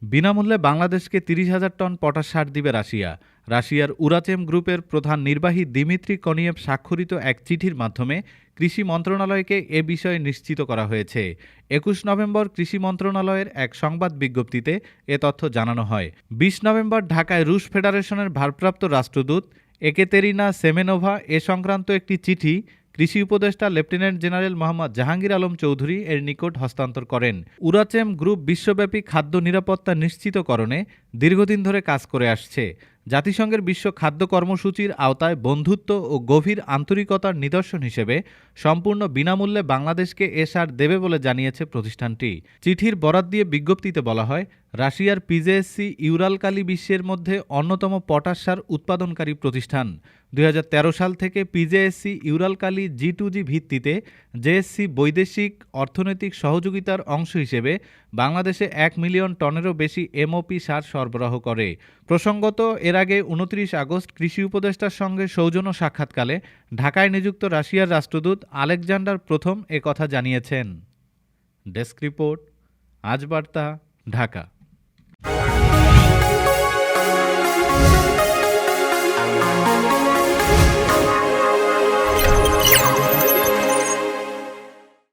বিনামূল্যে বাংলাদেশকে ৩০,০০০ ton potash সার দিবে রাশিয়া। রাশিয়ার উরাচেম গ্রুপের প্রধান নির্বাহী দিমিত্রি কনিয়েভ স্বাক্ষরিত এক চিঠির মাধ্যমে কৃষি মন্ত্রণালয়কে এ বিষয়ে নিশ্চিত করা হয়েছে। ২১ নভেম্বর কৃষি মন্ত্রণালয়ের এক সংবাদ বিজ্ঞপ্তিতে এ তথ্য জানানো হয়। ২০ নভেম্বর ঢাকায় রুশ ফেডারেশনের ভারপ্রাপ্ত রাষ্ট্রদূত একেতেরিনা সেমেনোভা এ সংক্রান্ত একটি চিঠি কৃষি উপদেষ্টা লেফটেন্যান্ট জেনারেল মোহাম্মদ জাহাঙ্গীর আলম চৌধুরী এর নিকট হস্তান্তর করেন। উরাচেম গ্রুপ বিশ্বব্যাপী খাদ্য নিরাপত্তা নিশ্চিতকরণে দীর্ঘদিন ধরে কাজ করে আসছে। জাতিসংঘের বিশ্ব খাদ্য কর্মসূচির আওতায় বন্ধুত্ব ও গভীর আন্তরিকতার নিদর্শন হিসেবে সম্পূর্ণ বিনামূল্যে বাংলাদেশকে এ সার দেবে বলে জানিয়েছে প্রতিষ্ঠানটি। চিঠির বরাত দিয়ে বিজ্ঞপ্তিতে বলা হয়, রাশিয়ার পিজেএসসি ইউরালকালি বিশ্বের মধ্যে অন্যতম পটাশ সার উৎপাদনকারী প্রতিষ্ঠান। ২০১৩ সাল থেকে পিজেএসসি ইউরালকালি G2G ভিত্তিতে জেএসসি বৈদেশিক অর্থনৈতিক সহযোগিতার অংশ হিসেবে বাংলাদেশে ১ মিলিয়ন টনেরও বেশি এমওপি সার সরবরাহ করে। প্রসঙ্গত, এর আগে ২৯ আগস্ট কৃষি উপদেষ্টার সঙ্গে সৌজন্য সাক্ষাৎকালে ঢাকায় নিযুক্ত রাশিয়ার রাষ্ট্রদূত আলেকজান্ডার প্রথম এ কথা জানিয়েছেন। ডেস্ক রিপোর্ট, আজ বার্তা, ঢাকা।